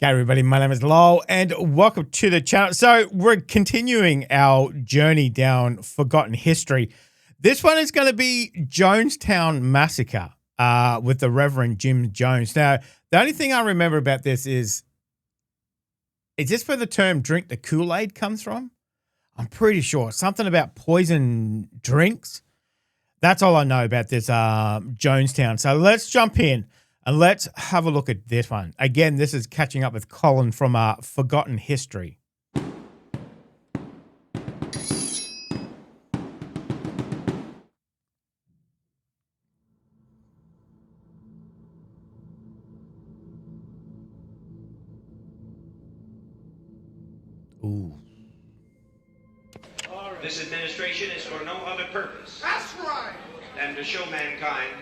G'day everybody, my name is Lowell and welcome to the channel. So we're continuing our journey down forgotten history. This one is going to be Jonestown Massacre with the Reverend Jim Jones. Now, the only thing I remember about this is this where the term drink the Kool-Aid comes from? I'm pretty sure. Something about poison drinks. That's all I know about this Jonestown. So let's jump in. And let's have a look at this one. Again, this is catching up with Colin from Forgotten History. Ooh. This administration is for no other purpose. That's right. Than to show mankind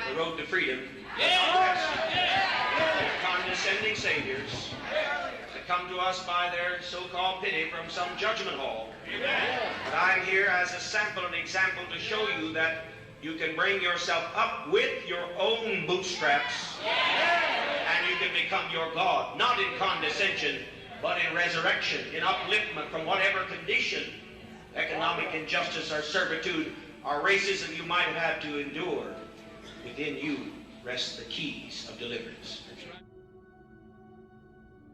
the road to freedom. They're condescending saviors that come to us by their so-called pity from some judgment hall. But I'm here as a sample and example to show you that you can bring yourself up with your own bootstraps and you can become your God, not in condescension, but in resurrection, in upliftment from whatever condition, economic injustice or servitude or racism you might have had to endure. Within you rest the keys of deliverance.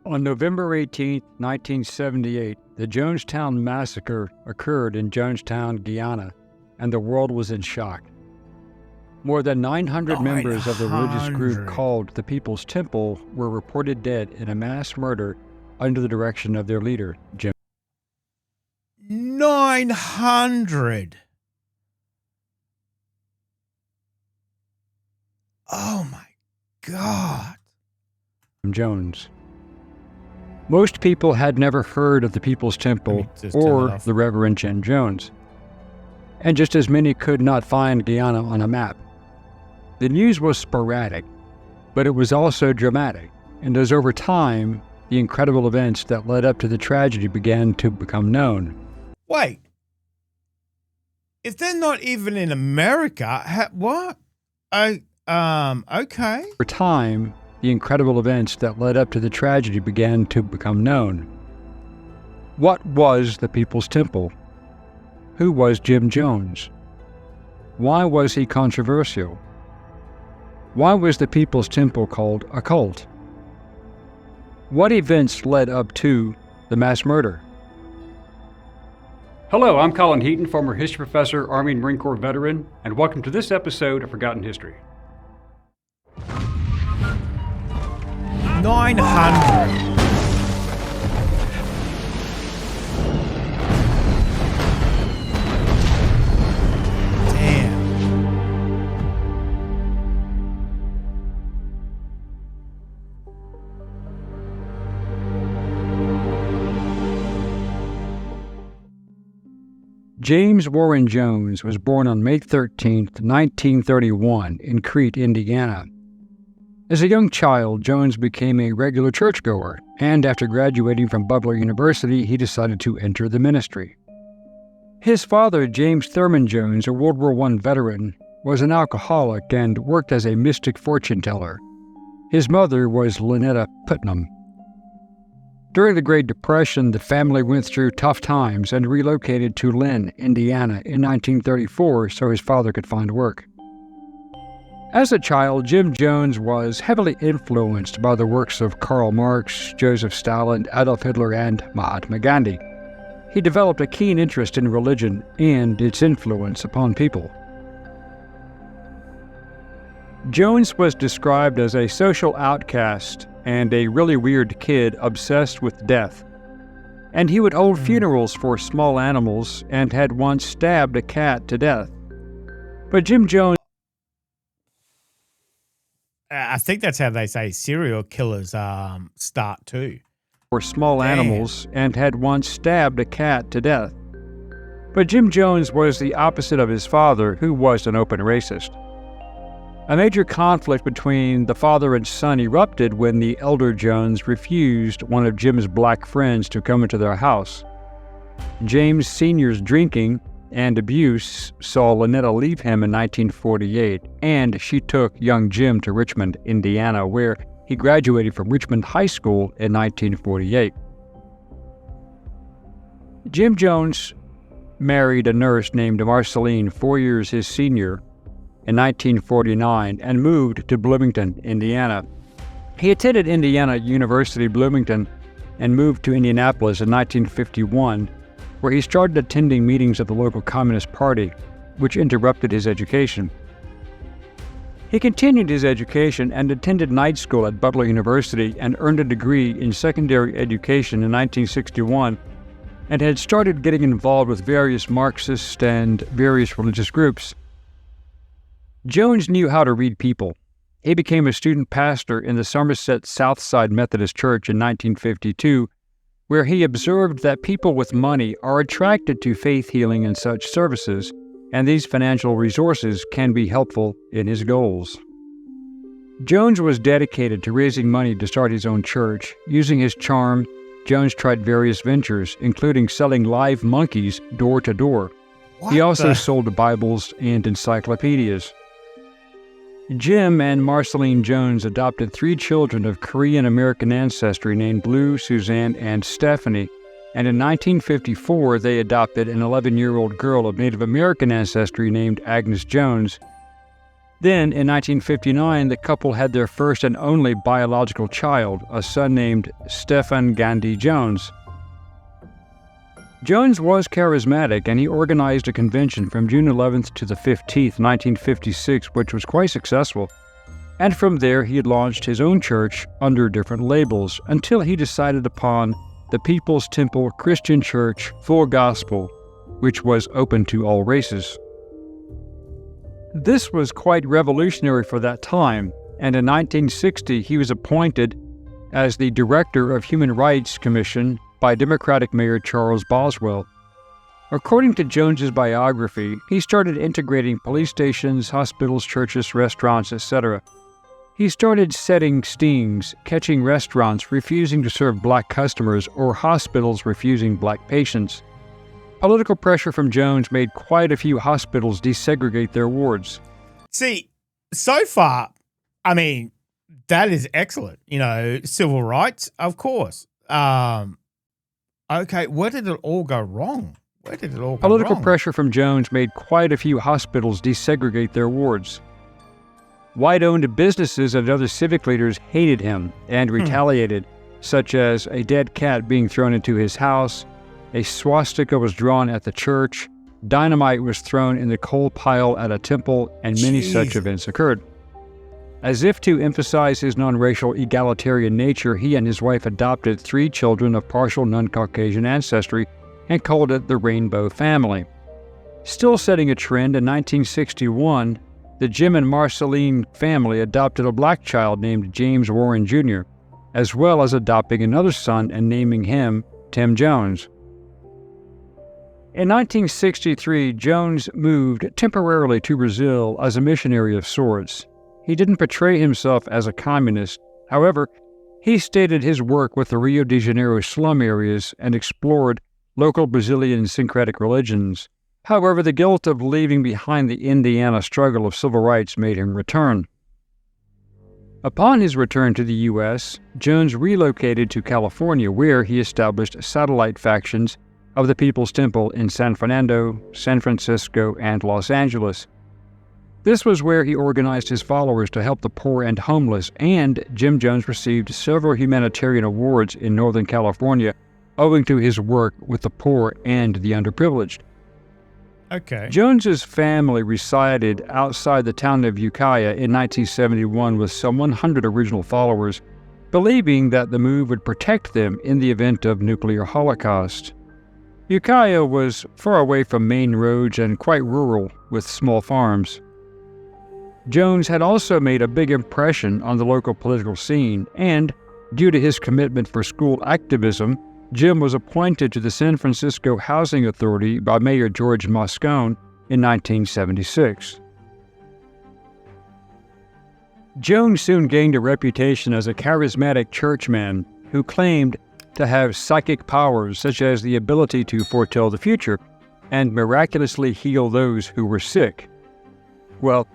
On November 18, 1978, the Jonestown Massacre occurred in Jonestown, Guyana, and the world was in shock. More than 900 members of the religious group called the People's Temple were reported dead in a mass murder under the direction of their leader, Jim. 900. Oh my God. Jones. Most people had never heard of the People's Temple or the Reverend Jim Jones, and just as many could not find Guyana on a map. The news was sporadic, but it was also dramatic, and as over time, the incredible events that led up to the tragedy began to become known. Wait. If they're not even in America, what? Okay. Over time, the incredible events that led up to the tragedy began to become known. What was the People's Temple? Who was Jim Jones? Why was he controversial? Why was the People's Temple called a cult? What events led up to the mass murder? Hello, I'm Colin Heaton, former history professor, Army and Marine Corps veteran, and welcome to this episode of Forgotten History. 900. Damn. James Warren Jones was born on May 13, 1931, in Crete, Indiana. As a young child, Jones became a regular churchgoer, and after graduating from Butler University, he decided to enter the ministry. His father, James Thurman Jones, a World War I veteran, was an alcoholic and worked as a mystic fortune teller. His mother was Lynetta Putnam. During the Great Depression, the family went through tough times and relocated to Lynn, Indiana in 1934 so his father could find work. As a child, Jim Jones was heavily influenced by the works of Karl Marx, Joseph Stalin, Adolf Hitler, and Mahatma Gandhi. He developed a keen interest in religion and its influence upon people. Jones was described as a social outcast and a really weird kid obsessed with death. And he would hold funerals for small animals and had once stabbed a cat to death. But Jim Jones... I think that's how they say serial killers start too. For small animals and had once stabbed a cat to death. But Jim Jones was the opposite of his father, who was an open racist. A major conflict between the father and son erupted when the elder Jones refused one of Jim's black friends to come into their house. James Sr.'s drinking and abuse saw Lynetta leave him in 1948, and she took young Jim to Richmond, Indiana, where he graduated from Richmond High School in 1948. Jim Jones married a nurse named Marceline 4 years his senior in 1949 and moved to Bloomington, Indiana. He attended Indiana University, Bloomington, and moved to Indianapolis in 1951, where he started attending meetings of the local Communist Party, which interrupted his education. He continued his education and attended night school at Butler University and earned a degree in secondary education in 1961, and had started getting involved with various Marxist and various religious groups. Jones knew how to read people. He became a student pastor in the Somerset Southside Methodist Church in 1952, where he observed that people with money are attracted to faith healing and such services, and these financial resources can be helpful in his goals. Jones was dedicated to raising money to start his own church. Using his charm, Jones tried various ventures, including selling live monkeys door to door. He also sold Bibles and encyclopedias. Jim and Marceline Jones adopted 3 children of Korean-American ancestry named Blue, Suzanne, and Stephanie, and in 1954 they adopted an 11-year-old girl of Native American ancestry named Agnes Jones. Then, in 1959, the couple had their first and only biological child, a son named Stephen Gandhi Jones. Jones was charismatic, and he organized a convention from June 11th to the 15th, 1956, which was quite successful. And from there, he had launched his own church under different labels until he decided upon the People's Temple Christian Church Full Gospel, which was open to all races. This was quite revolutionary for that time, and in 1960 he was appointed as the Director of Human Rights Commission by Democratic Mayor Charles Boswell. According to Jones's biography, he started integrating police stations, hospitals, churches, restaurants, etc. He started setting stings, catching restaurants refusing to serve black customers or hospitals refusing black patients. Political pressure from Jones made quite a few hospitals desegregate their wards. See, so far, I mean, that is excellent. You know, civil rights, of course. Okay, where did it all go wrong? Political pressure from Jones made quite a few hospitals desegregate their wards. White-owned businesses and other civic leaders hated him and retaliated, such as a dead cat being thrown into his house, a swastika was drawn at the church, dynamite was thrown in the coal pile at a temple, and many such events occurred. As if to emphasize his non-racial egalitarian nature, he and his wife adopted 3 children of partial non-Caucasian ancestry and called it the Rainbow Family. Still setting a trend, in 1961, the Jim and Marceline family adopted a black child named James Warren Jr., as well as adopting another son and naming him Tim Jones. In 1963, Jones moved temporarily to Brazil as a missionary of sorts. He didn't portray himself as a communist. However, he stated his work with the Rio de Janeiro slum areas and explored local Brazilian syncretic religions. However, the guilt of leaving behind the Indiana struggle of civil rights made him return. Upon his return to the U.S., Jones relocated to California, where he established satellite factions of the People's Temple in San Fernando, San Francisco, and Los Angeles. This was where he organized his followers to help the poor and homeless, and Jim Jones received several humanitarian awards in Northern California owing to his work with the poor and the underprivileged. Okay. Jones's family resided outside the town of Ukiah in 1971 with some 100 original followers, believing that the move would protect them in the event of nuclear holocaust. Ukiah was far away from main roads and quite rural, with small farms. Jones had also made a big impression on the local political scene, and, due to his commitment for school activism, Jim was appointed to the San Francisco Housing Authority by Mayor George Moscone in 1976. Jones soon gained a reputation as a charismatic churchman who claimed to have psychic powers such as the ability to foretell the future and miraculously heal those who were sick. Well,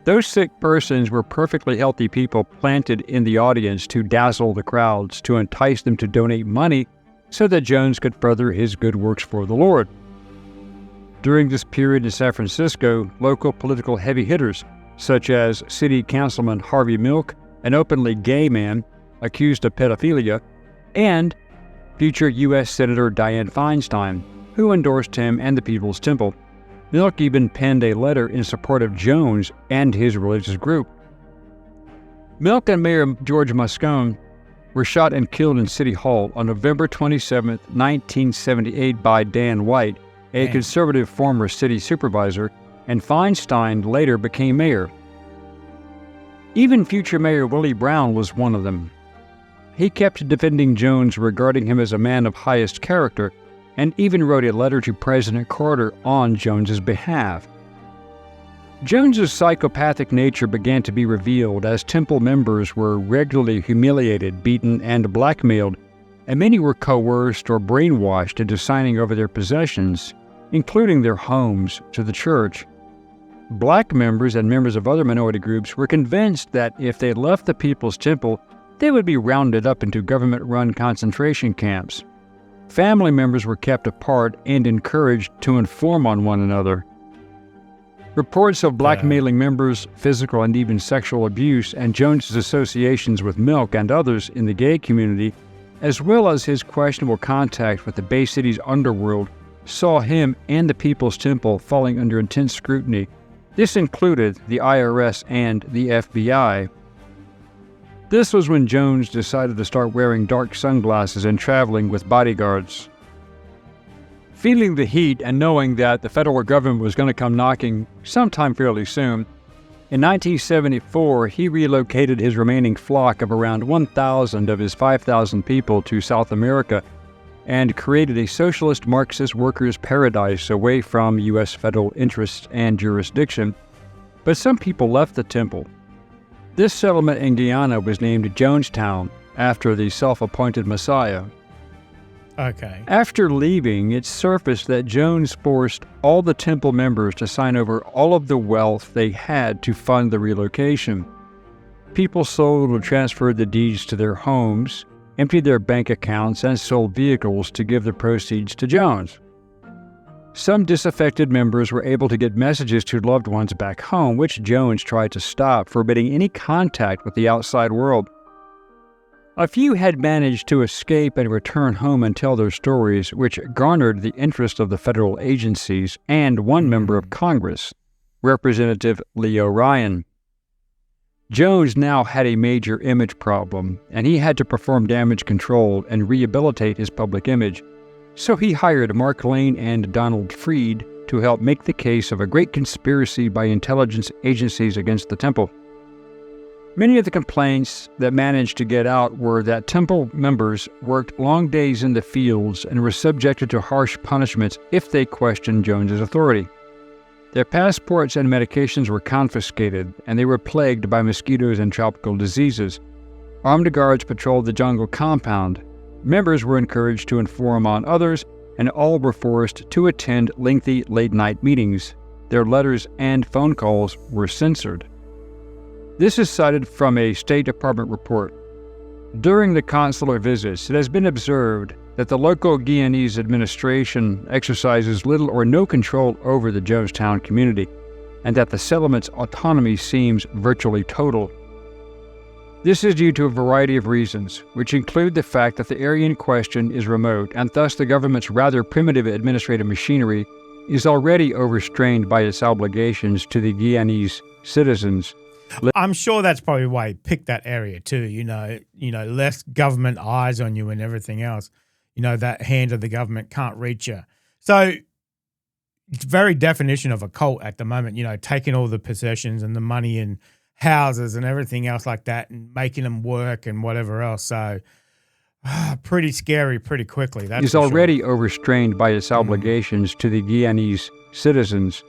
Those sick persons were perfectly healthy people planted in the audience to dazzle the crowds, to entice them to donate money so that Jones could further his good works for the Lord. During this period in San Francisco, local political heavy hitters, such as City Councilman Harvey Milk, an openly gay man accused of pedophilia, and future U.S. Senator Dianne Feinstein, who endorsed him and the People's Temple. Milk even penned a letter in support of Jones and his religious group. Milk and Mayor George Moscone were shot and killed in City Hall on November 27, 1978 by Dan White, a conservative former city supervisor, and Feinstein later became mayor. Even future Mayor Willie Brown was one of them. He kept defending Jones, regarding him as a man of highest character, and even wrote a letter to President Carter on Jones's behalf. Jones's psychopathic nature began to be revealed as temple members were regularly humiliated, beaten, and blackmailed, and many were coerced or brainwashed into signing over their possessions, including their homes, to the church. Black members and members of other minority groups were convinced that if they left the People's Temple, they would be rounded up into government-run concentration camps. Family members were kept apart and encouraged to inform on one another. Reports of blackmailing members, physical and even sexual abuse, and Jones's associations with Milk and others in the gay community, as well as his questionable contact with the Bay City's underworld, saw him and the People's Temple falling under intense scrutiny. This included the IRS and the FBI. This was when Jones decided to start wearing dark sunglasses and traveling with bodyguards. Feeling the heat and knowing that the federal government was going to come knocking sometime fairly soon, in 1974 he relocated his remaining flock of around 1,000 of his 5,000 people to South America and created a socialist Marxist workers' paradise away from U.S. federal interests and jurisdiction. But some people left the temple. This settlement in Guyana was named Jonestown, after the self-appointed Messiah. Okay. After leaving, it surfaced that Jones forced all the temple members to sign over all of the wealth they had to fund the relocation. People sold or transferred the deeds to their homes, emptied their bank accounts, and sold vehicles to give the proceeds to Jones. Some disaffected members were able to get messages to loved ones back home, which Jones tried to stop, forbidding any contact with the outside world. A few had managed to escape and return home and tell their stories, which garnered the interest of the federal agencies and one member of Congress, Representative Leo Ryan. Jones now had a major image problem, and he had to perform damage control and rehabilitate his public image. So he hired Mark Lane and Donald Freed to help make the case of a great conspiracy by intelligence agencies against the temple. Many of the complaints that managed to get out were that temple members worked long days in the fields and were subjected to harsh punishments if they questioned Jones's authority. Their passports and medications were confiscated, and they were plagued by mosquitoes and tropical diseases. Armed guards patrolled the jungle compound. Members were encouraged to inform on others, and all were forced to attend lengthy late-night meetings. Their letters and phone calls were censored. This is cited from a State Department report. During the consular visits, it has been observed that the local Guyanese administration exercises little or no control over the Jonestown community, and that the settlement's autonomy seems virtually total. This is due to a variety of reasons, which include the fact that the area in question is remote, and thus the government's rather primitive administrative machinery is already overstrained by its obligations to the Guyanese citizens. I'm sure that's probably why he picked that area too, you know, less government eyes on you and everything else. You know, that hand of the government can't reach you. So it's very definition of a cult at the moment, you know, taking all the possessions and the money and houses and everything else like that and making them work and whatever else. So pretty scary pretty quickly. That's is already overstrained by its obligations to the Guyanese citizens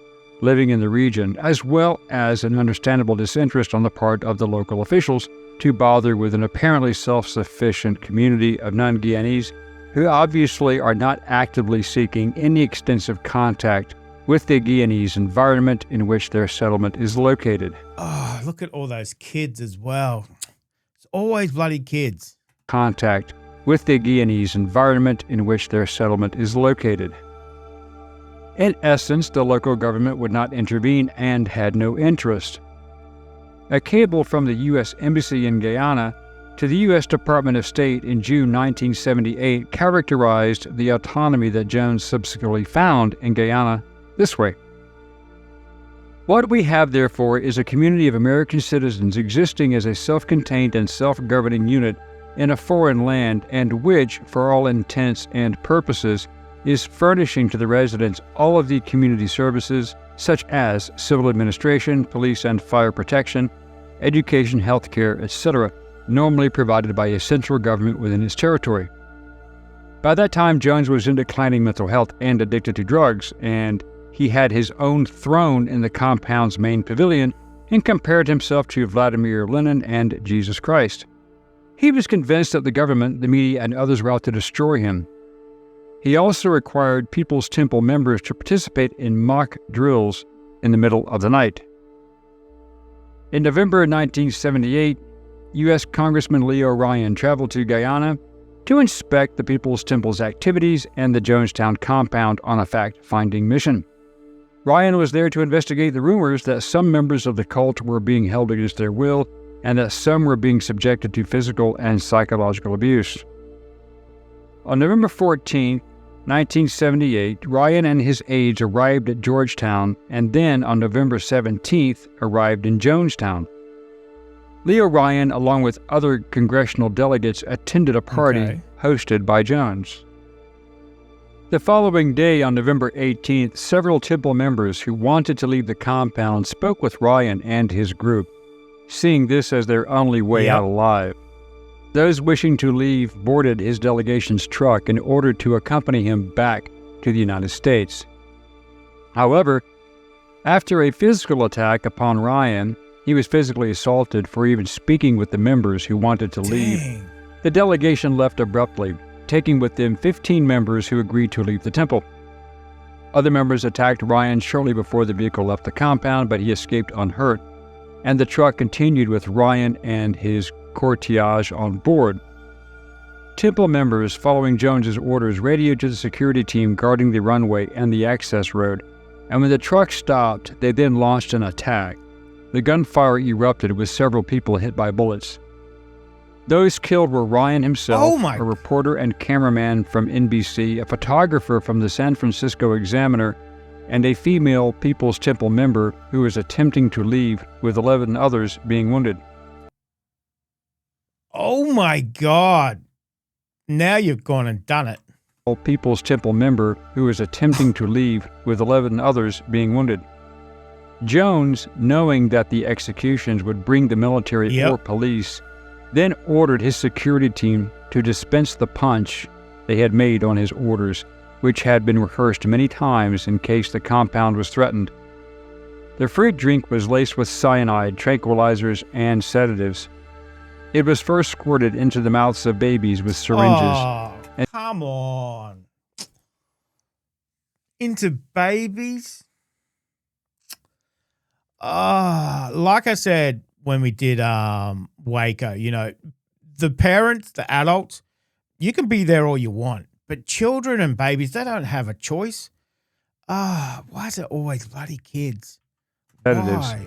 living in the region, as well as an understandable disinterest on the part of the local officials to bother with an apparently self-sufficient community of non-Guyanese who obviously are not actively seeking any extensive contact with the Guyanese environment in which their settlement is located. Oh, look at all those kids as well. It's always bloody kids. Contact with the Guyanese environment in which their settlement is located. In essence, the local government would not intervene and had no interest. A cable from the U.S. Embassy in Guyana to the U.S. Department of State in June 1978 characterized the autonomy that Jones subsequently found in Guyana this way. What we have, therefore, is a community of American citizens existing as a self-contained and self-governing unit in a foreign land, and which, for all intents and purposes, is furnishing to the residents all of the community services, such as civil administration, police and fire protection, education, healthcare, etc., normally provided by a central government within its territory. By that time, Jones was in declining mental health and addicted to drugs, and he had his own throne in the compound's main pavilion and compared himself to Vladimir Lenin and Jesus Christ. He was convinced that the government, the media, and others were out to destroy him. He also required People's Temple members to participate in mock drills in the middle of the night. In November 1978, U.S. Congressman Leo Ryan traveled to Guyana to inspect the People's Temple's activities and the Jonestown compound on a fact-finding mission. Ryan was there to investigate the rumors that some members of the cult were being held against their will and that some were being subjected to physical and psychological abuse. On November 14, 1978, Ryan and his aides arrived at Georgetown, and then on November 17th arrived in Jonestown. Leo Ryan, along with other congressional delegates, attended a party hosted by Jones. The following day, on November 18th, several Temple members who wanted to leave the compound spoke with Ryan and his group, seeing this as their only way out alive. Those wishing to leave boarded his delegation's truck in order to accompany him back to the United States. However, after a physical attack upon Ryan, he was physically assaulted for even speaking with the members who wanted to leave. The delegation left abruptly, taking with them 15 members who agreed to leave the temple. Other members attacked Ryan shortly before the vehicle left the compound, but he escaped unhurt, and the truck continued with Ryan and his cortege on board. Temple members, following Jones's orders, radioed to the security team guarding the runway and the access road, and when the truck stopped, they then launched an attack. The gunfire erupted with several people hit by bullets. Those killed were Ryan himself, a reporter and cameraman from NBC, a photographer from the San Francisco Examiner, and a female People's Temple member who was attempting to leave, with 11 others being wounded. Oh my God. Now you've gone and done it. A People's Temple member who was attempting to leave, with 11 others being wounded. Jones, knowing that the executions would bring the military or police, then ordered his security team to dispense the punch they had made on his orders, which had been rehearsed many times in case the compound was threatened. The free drink was laced with cyanide, tranquilizers, and sedatives. It was first squirted into the mouths of babies with syringes. Oh, come on. Into babies? Like I said when we did Waco, you know, the parents, the adults, you can be there all you want, but children and babies, they don't have a choice. Why is it always bloody kids? Sedatives. Why?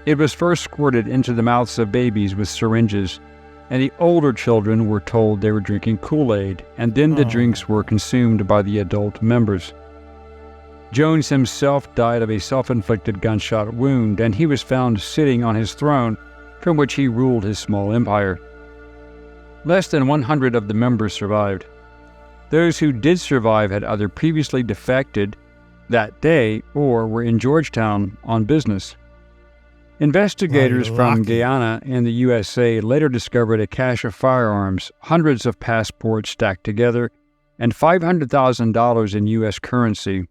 It was first squirted into the mouths of babies with syringes, and the older children were told they were drinking Kool-Aid, and then the drinks were consumed by the adult members. Jones himself died of a self-inflicted gunshot wound, and he was found sitting on his throne, from which he ruled his small empire. Less than 100 of the members survived. Those who did survive had either previously defected that day or were in Georgetown on business. Investigators from Guyana and the USA later discovered a cache of firearms, hundreds of passports stacked together, and $500,000 in U.S. currency.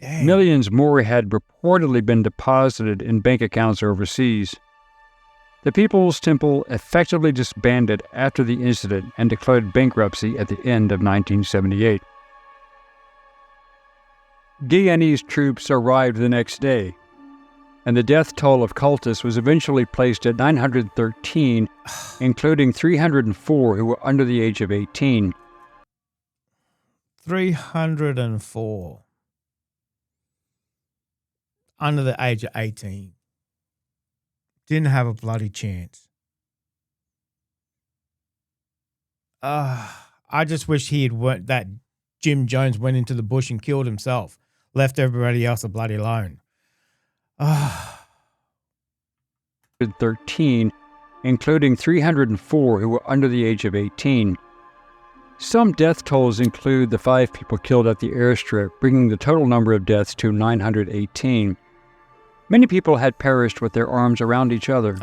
Dang. Millions more had reportedly been deposited in bank accounts overseas. The People's Temple effectively disbanded after the incident and declared bankruptcy at the end of 1978. Guyanese troops arrived the next day, and the death toll of cultists was eventually placed at 913, including 304 who were under the age of 18. 304 under the age of 18. Didn't have a bloody chance. I just wish that Jim Jones went into the bush and killed himself, left everybody else a bloody alone. 13, including 304 who were under the age of 18. Some death tolls include the 5 people killed at the airstrip, bringing the total number of deaths to 918. Many people had perished with their arms around each other.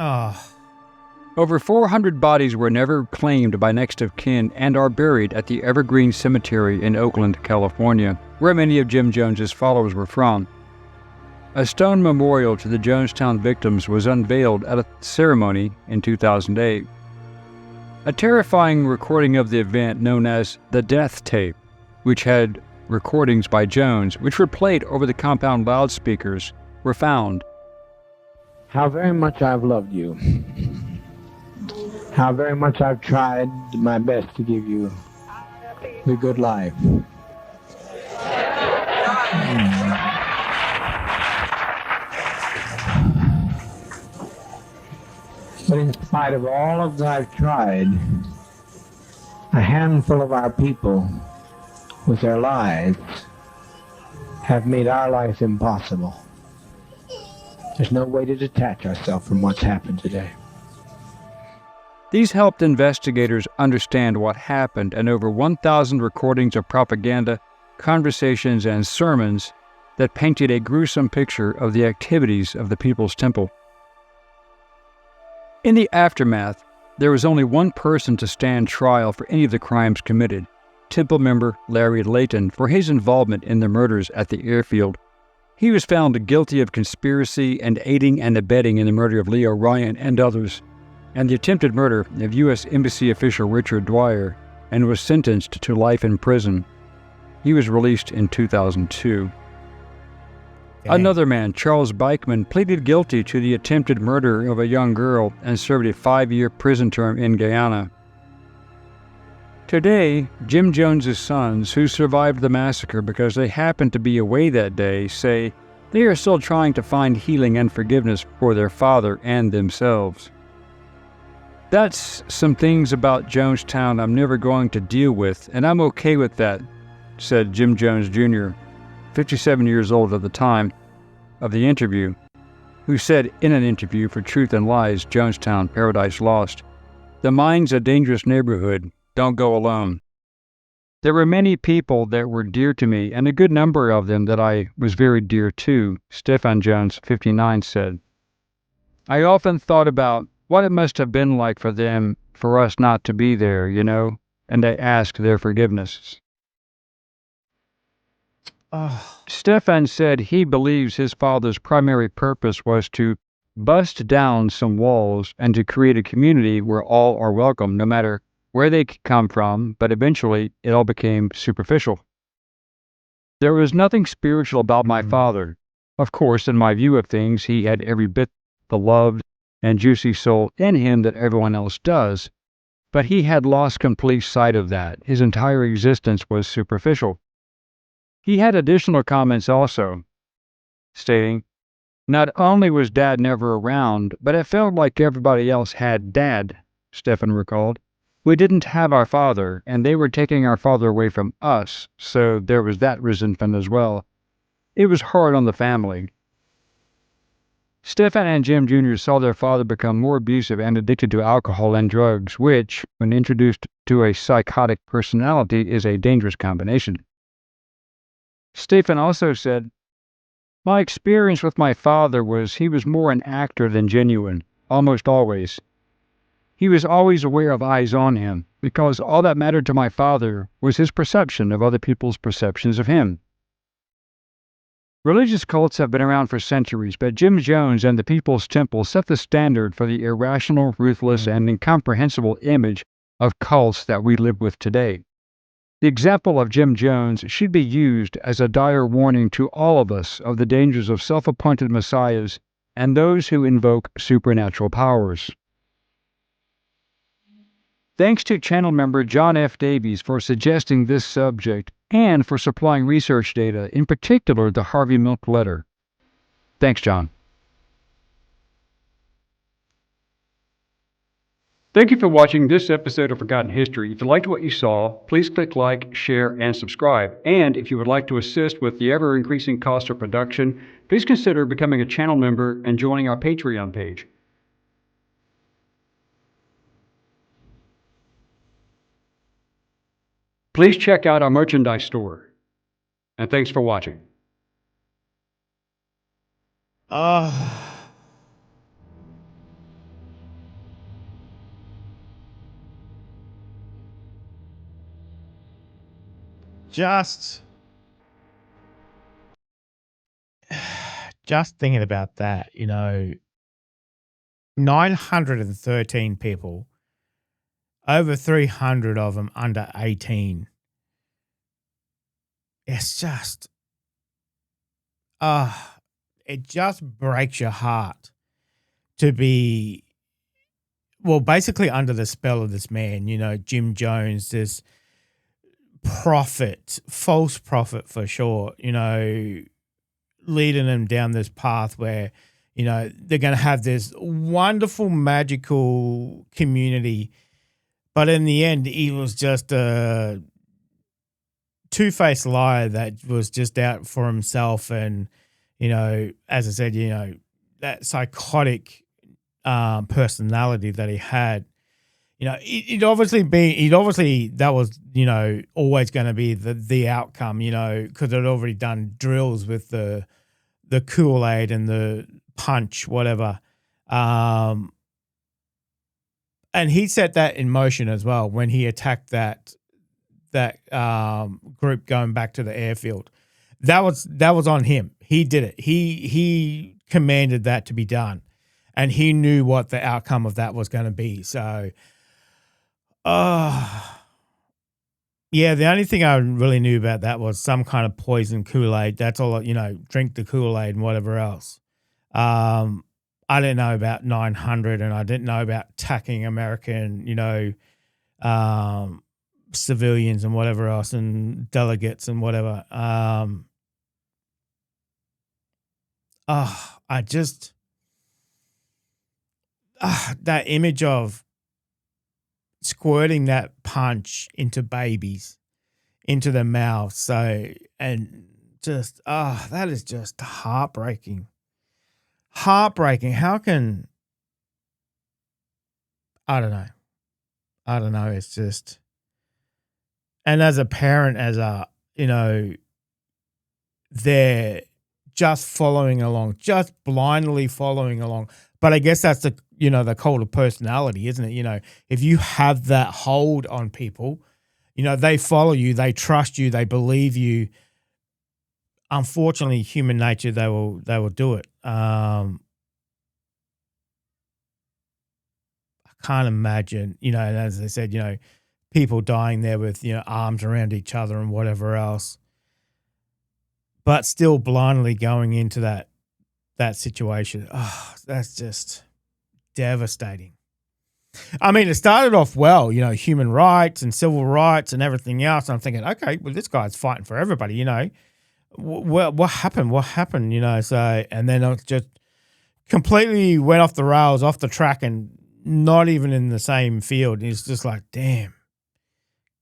Over 400 bodies were never claimed by next of kin and are buried at the Evergreen Cemetery in Oakland, California, where many of Jim Jones's followers were from. A stone memorial to the Jonestown victims was unveiled at a ceremony in 2008. A terrifying recording of the event known as the Death Tape, which had recordings by Jones, which were played over the compound loudspeakers, were found. How very much I've loved you. How very much I've tried my best to give you the good life. But in spite of all of that I've tried, a handful of our people, with their lives, have made our life impossible. There's no way to detach ourselves from what's happened today. These helped investigators understand what happened, and over 1,000 recordings of propaganda, conversations, and sermons that painted a gruesome picture of the activities of the People's Temple. In the aftermath, there was only one person to stand trial for any of the crimes committed, Temple member Larry Layton, for his involvement in the murders at the airfield. He was found guilty of conspiracy and aiding and abetting in the murder of Leo Ryan and others, and the attempted murder of U.S. Embassy official Richard Dwyer, and was sentenced to life in prison. He was released in 2002. Another man, Charles Beichman, pleaded guilty to the attempted murder of a young girl and served a 5-year prison term in Guyana. Today, Jim Jones's sons, who survived the massacre because they happened to be away that day, say they are still trying to find healing and forgiveness for their father and themselves. That's some things about Jonestown I'm never going to deal with, and I'm okay with that, said Jim Jones Jr., 57 years old at the time of the interview, who said in an interview for Truth and Lies, Jonestown, Paradise Lost, "The mine's a dangerous neighborhood. Don't go alone." There were many people that were dear to me, and a good number of them that I was very dear to, Stephan Jones, 59, said. I often thought about what it must have been like for them, for us not to be there, and I asked their forgiveness. Stephan said he believes his father's primary purpose was to bust down some walls and to create a community where all are welcome, no matter where they come from, but eventually it all became superficial. There was nothing spiritual about my father. Of course, in my view of things, he had every bit the loved and juicy soul in him that everyone else does, but he had lost complete sight of that. His entire existence was superficial. He had additional comments also, stating, "Not only was Dad never around, but it felt like everybody else had Dad," Stephan recalled. "We didn't have our father, and they were taking our father away from us, so there was that resentment as well. It was hard on the family." Stephan and Jim Jr. saw their father become more abusive and addicted to alcohol and drugs, which, when introduced to a psychotic personality, is a dangerous combination. Stephan also said, "My experience with my father was he was more an actor than genuine, almost always. He was always aware of eyes on him, because all that mattered to my father was his perception of other people's perceptions of him." Religious cults have been around for centuries, but Jim Jones and the People's Temple set the standard for the irrational, ruthless, and incomprehensible image of cults that we live with today. The example of Jim Jones should be used as a dire warning to all of us of the dangers of self-appointed messiahs and those who invoke supernatural powers. Thanks to channel member John F. Davies for suggesting this subject and for supplying research data, in particular the Harvey Milk letter. Thanks, John. Thank you for watching this episode of Forgotten History. If you liked what you saw, please click like, share, and subscribe. And if you would like to assist with the ever-increasing cost of production, please consider becoming a channel member and joining our Patreon page. Please check out our merchandise store. And thanks for watching. Just thinking about that, 913 people, over 300 of them under 18. It's just, it just breaks your heart to be, well, basically under the spell of this man, Jim Jones, this prophet, false prophet for sure, leading them down this path where, they're going to have this wonderful, magical community. But in the end, he was just a two-faced liar that was just out for himself. And, as I said, that psychotic personality that he had, that was, always going to be the outcome, because it already done drills with the Kool-Aid and the punch, whatever. And he set that in motion as well when he attacked that group going back to the airfield. That was on him. He did it. He commanded that to be done, and he knew what the outcome of that was going to be. So, yeah, the only thing I really knew about that was some kind of poison Kool-Aid. That's all, drink the Kool-Aid and whatever else. I didn't know about 900, and I didn't know about attacking American, civilians and whatever else, and delegates and whatever. That image of squirting that punch into babies, into their mouth. So, and just, that is just heartbreaking. Heartbreaking. How can, I don't know. It's just, and as a parent, they're just following along, just blindly following along. But I guess that's the cult of personality, isn't it? If you have that hold on people, they follow you, they trust you, they believe you. Unfortunately, human nature, they will do it. I can't imagine, and as I said, people dying there with, arms around each other and whatever else, but still blindly going into that situation. Oh, that's just devastating. I mean, it started off well, human rights and civil rights and everything else. I'm thinking, okay, well, this guy's fighting for everybody, what happened? So, and then it just completely went off the rails, off the track, and not even in the same field. It's just like, damn,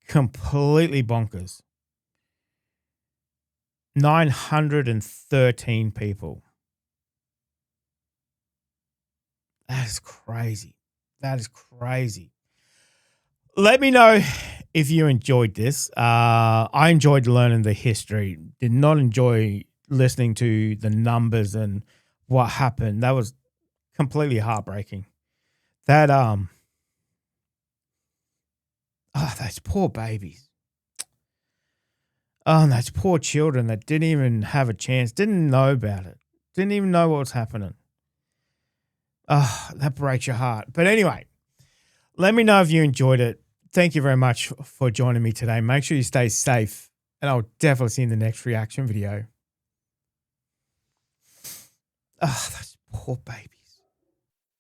completely bonkers. 913 people. That is crazy. Let me know if you enjoyed this. I enjoyed learning the history. Did not enjoy listening to the numbers and what happened. That was completely heartbreaking. That those poor babies. Oh, and those poor children that didn't even have a chance, didn't know about it, didn't even know what was happening. Oh, that breaks your heart. But anyway, let me know if you enjoyed it. thank you very much for joining me today. Make sure you stay safe, and I'll definitely see you in the next reaction video. Ah, those poor babies.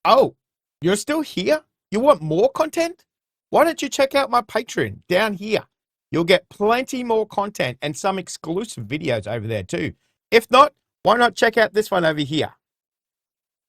Oh, you're still here? You want more content? Why don't you check out my Patreon down here? You'll get plenty more content and some exclusive videos over there too. If not, why not check out this one over here?